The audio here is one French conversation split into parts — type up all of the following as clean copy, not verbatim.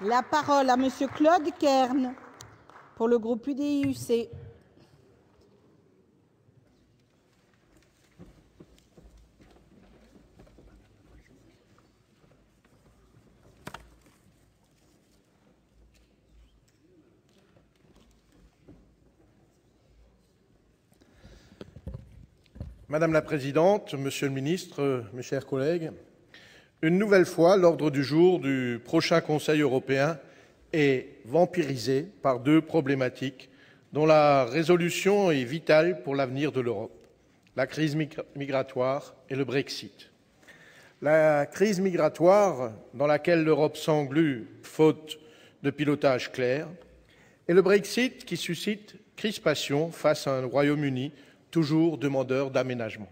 La parole à Monsieur Claude Kern pour le groupe UDI-UC. Madame la Présidente, Monsieur le Ministre, mes chers collègues, une nouvelle fois, l'ordre du jour du prochain Conseil européen est vampirisé par deux problématiques dont la résolution est vitale pour l'avenir de l'Europe, la crise migratoire et le Brexit. La crise migratoire dans laquelle l'Europe s'englue faute de pilotage clair, et le Brexit qui suscite crispation face à un Royaume-Uni toujours demandeur d'aménagement.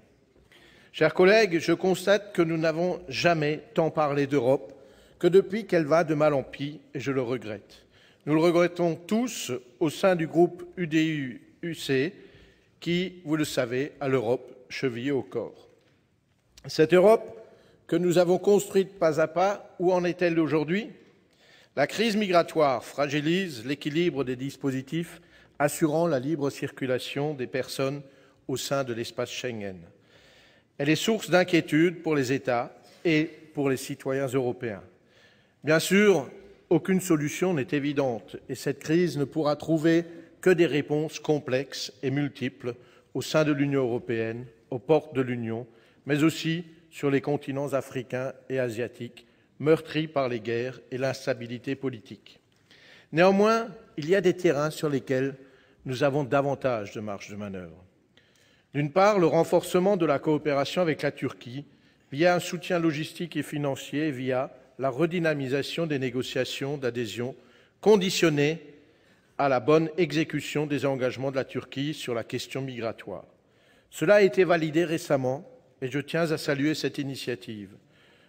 Chers collègues, je constate que nous n'avons jamais tant parlé d'Europe que depuis qu'elle va de mal en pis, et je le regrette. Nous le regrettons tous au sein du groupe UDI-UC qui, vous le savez, a l'Europe chevillée au corps. Cette Europe que nous avons construite pas à pas, où en est-elle aujourd'hui? La crise migratoire fragilise l'équilibre des dispositifs assurant la libre circulation des personnes au sein de l'espace Schengen. Elle est source d'inquiétude pour les États et pour les citoyens européens. Bien sûr, aucune solution n'est évidente et cette crise ne pourra trouver que des réponses complexes et multiples au sein de l'Union européenne, aux portes de l'Union, mais aussi sur les continents africains et asiatiques, meurtris par les guerres et l'instabilité politique. Néanmoins, il y a des terrains sur lesquels nous avons davantage de marge de manœuvre. D'une part, le renforcement de la coopération avec la Turquie via un soutien logistique et financier, via la redynamisation des négociations d'adhésion conditionnées à la bonne exécution des engagements de la Turquie sur la question migratoire. Cela a été validé récemment et je tiens à saluer cette initiative.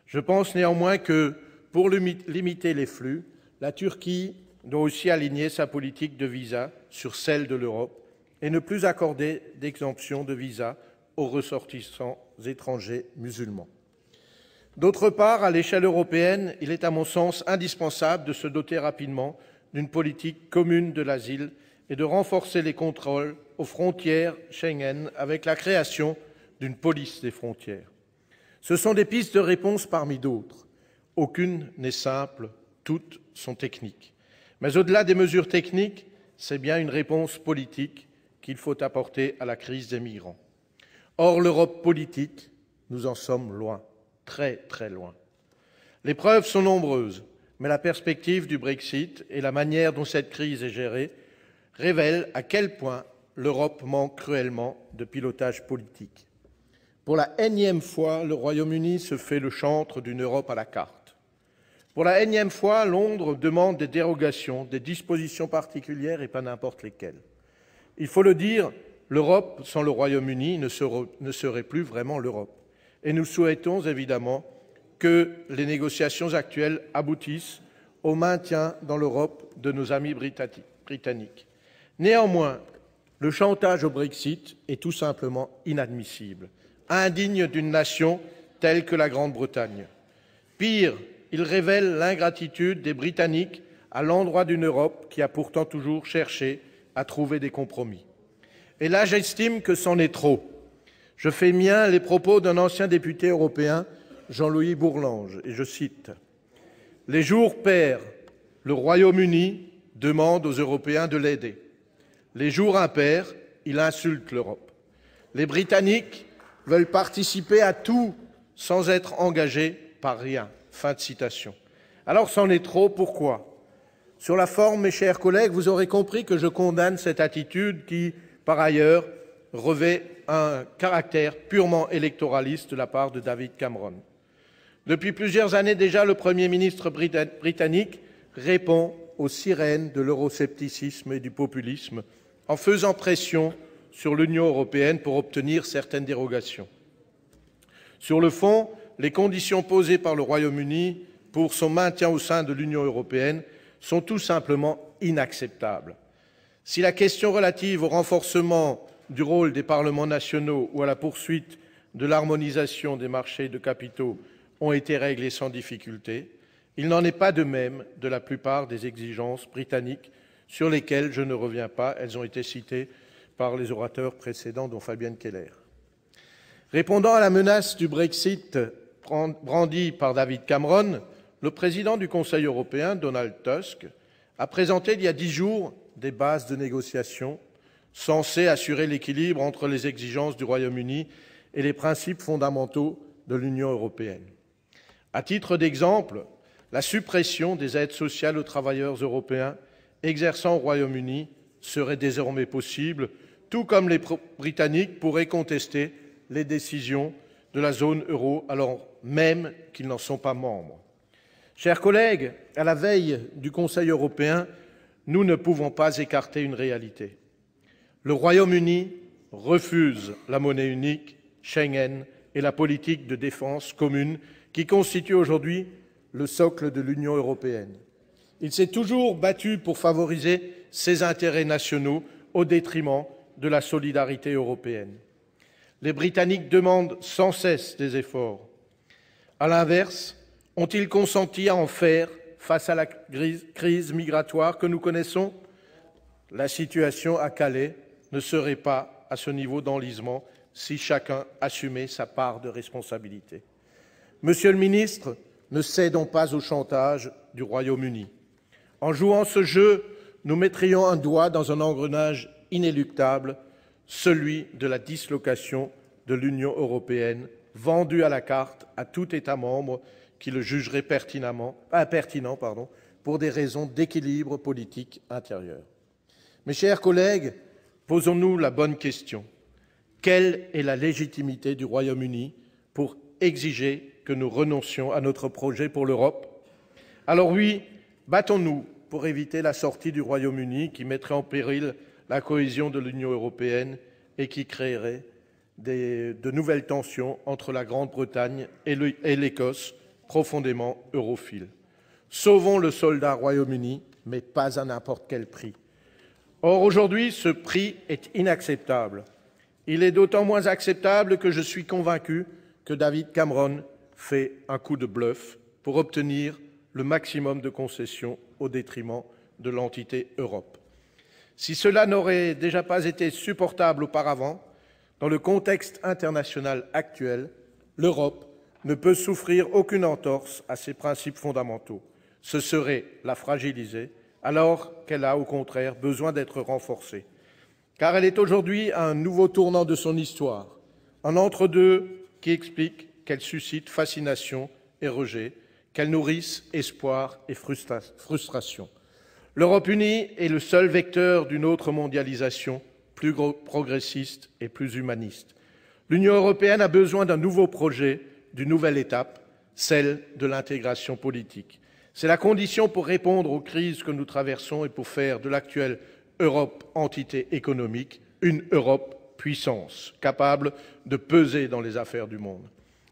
Je pense néanmoins que, pour limiter les flux, la Turquie doit aussi aligner sa politique de visa sur celle de l'Europe et ne plus accorder d'exemption de visa aux ressortissants étrangers musulmans. D'autre part, à l'échelle européenne, il est à mon sens indispensable de se doter rapidement d'une politique commune de l'asile et de renforcer les contrôles aux frontières Schengen avec la création d'une police des frontières. Ce sont des pistes de réponse parmi d'autres. Aucune n'est simple, toutes sont techniques. Mais au-delà des mesures techniques, c'est bien une réponse politique qu'il faut apporter à la crise des migrants. Or, l'Europe politique, nous en sommes loin, très très loin. Les preuves sont nombreuses, mais la perspective du Brexit et la manière dont cette crise est gérée révèlent à quel point l'Europe manque cruellement de pilotage politique. Pour la énième fois, le Royaume-Uni se fait le chantre d'une Europe à la carte. Pour la énième fois, Londres demande des dérogations, des dispositions particulières et pas n'importe lesquelles. Il faut le dire, l'Europe sans le Royaume-Uni ne serait plus vraiment l'Europe. Et nous souhaitons évidemment que les négociations actuelles aboutissent au maintien dans l'Europe de nos amis britanniques. Néanmoins, le chantage au Brexit est tout simplement inadmissible, indigne d'une nation telle que la Grande-Bretagne. Pire, il révèle l'ingratitude des Britanniques à l'endroit d'une Europe qui a pourtant toujours cherché à trouver des compromis. Et là, j'estime que c'en est trop. Je fais mien les propos d'un ancien député européen, Jean-Louis Bourlanges, et je cite « Les jours pairs, le Royaume-Uni demande aux Européens de l'aider. Les jours impairs, il insulte l'Europe. Les Britanniques veulent participer à tout sans être engagés par rien. » Fin de citation. Alors, c'en est trop, pourquoi ? Sur la forme, mes chers collègues, vous aurez compris que je condamne cette attitude qui, par ailleurs, revêt un caractère purement électoraliste de la part de David Cameron. Depuis plusieurs années déjà, le Premier ministre britannique répond aux sirènes de l'euroscepticisme et du populisme en faisant pression sur l'Union européenne pour obtenir certaines dérogations. Sur le fond, les conditions posées par le Royaume-Uni pour son maintien au sein de l'Union européenne sont tout simplement inacceptables. Si la question relative au renforcement du rôle des parlements nationaux ou à la poursuite de l'harmonisation des marchés de capitaux ont été réglées sans difficulté, Il n'en est pas de même de la plupart des exigences britanniques sur lesquelles je ne reviens pas. Elles ont été citées par les orateurs précédents, dont Fabienne Keller. Répondant à la menace du Brexit brandie par David Cameron, le président du Conseil européen, Donald Tusk, a présenté il y a 10 jours des bases de négociation censées assurer l'équilibre entre les exigences du Royaume-Uni et les principes fondamentaux de l'Union européenne. À titre d'exemple, la suppression des aides sociales aux travailleurs européens exerçant au Royaume-Uni serait désormais possible, tout comme les Britanniques pourraient contester les décisions de la zone euro alors même qu'ils n'en sont pas membres. Chers collègues, à la veille du Conseil européen, nous ne pouvons pas écarter une réalité. Le Royaume-Uni refuse la monnaie unique, Schengen et la politique de défense commune qui constitue aujourd'hui le socle de l'Union européenne. Il s'est toujours battu pour favoriser ses intérêts nationaux au détriment de la solidarité européenne. Les Britanniques demandent sans cesse des efforts. À l'inverse, ont-ils consenti à en faire face à la crise migratoire que nous connaissons? La situation à Calais ne serait pas à ce niveau d'enlisement si chacun assumait sa part de responsabilité. Monsieur le ministre, ne cédons pas au chantage du Royaume-Uni. En jouant ce jeu, nous mettrions un doigt dans un engrenage inéluctable, celui de la dislocation de l'Union européenne, vendue à la carte à tout État membre qui le jugerait pertinent pour des raisons d'équilibre politique intérieur. Mes chers collègues, posons-nous la bonne question. Quelle est la légitimité du Royaume-Uni pour exiger que nous renoncions à notre projet pour l'Europe? Alors oui, battons-nous pour éviter la sortie du Royaume-Uni qui mettrait en péril la cohésion de l'Union européenne et qui créerait de nouvelles tensions entre la Grande-Bretagne et l'Écosse, profondément europhiles. Sauvons le soldat Royaume-Uni, mais pas à n'importe quel prix. Or, aujourd'hui, ce prix est inacceptable. Il est d'autant moins acceptable que je suis convaincu que David Cameron fait un coup de bluff pour obtenir le maximum de concessions au détriment de l'entité Europe. Si cela n'aurait déjà pas été supportable auparavant, dans le contexte international actuel, l'Europe ne peut souffrir aucune entorse à ses principes fondamentaux. Ce serait la fragiliser, alors qu'elle a au contraire besoin d'être renforcée. Car elle est aujourd'hui à un nouveau tournant de son histoire, un entre-deux qui explique qu'elle suscite fascination et rejet, qu'elle nourrisse espoir et frustration. L'Europe unie est le seul vecteur d'une autre mondialisation, plus progressiste et plus humaniste. L'Union européenne a besoin d'un nouveau projet, d'une nouvelle étape, celle de l'intégration politique. C'est la condition pour répondre aux crises que nous traversons et pour faire de l'actuelle Europe entité économique une Europe puissance, capable de peser dans les affaires du monde.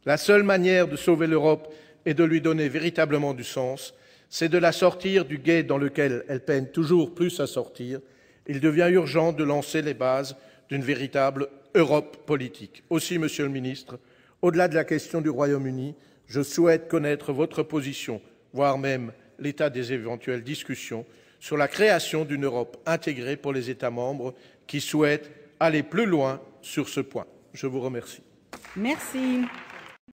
La seule manière de sauver l'Europe et de lui donner véritablement du sens, c'est de la sortir du gué dans lequel elle peine toujours plus à sortir. Il devient urgent de lancer les bases d'une véritable Europe politique. Aussi, Monsieur le Ministre, au-delà de la question du Royaume-Uni, je souhaite connaître votre position, voire même l'état des éventuelles discussions sur la création d'une Europe intégrée pour les États membres qui souhaitent aller plus loin sur ce point. Je vous remercie. Merci.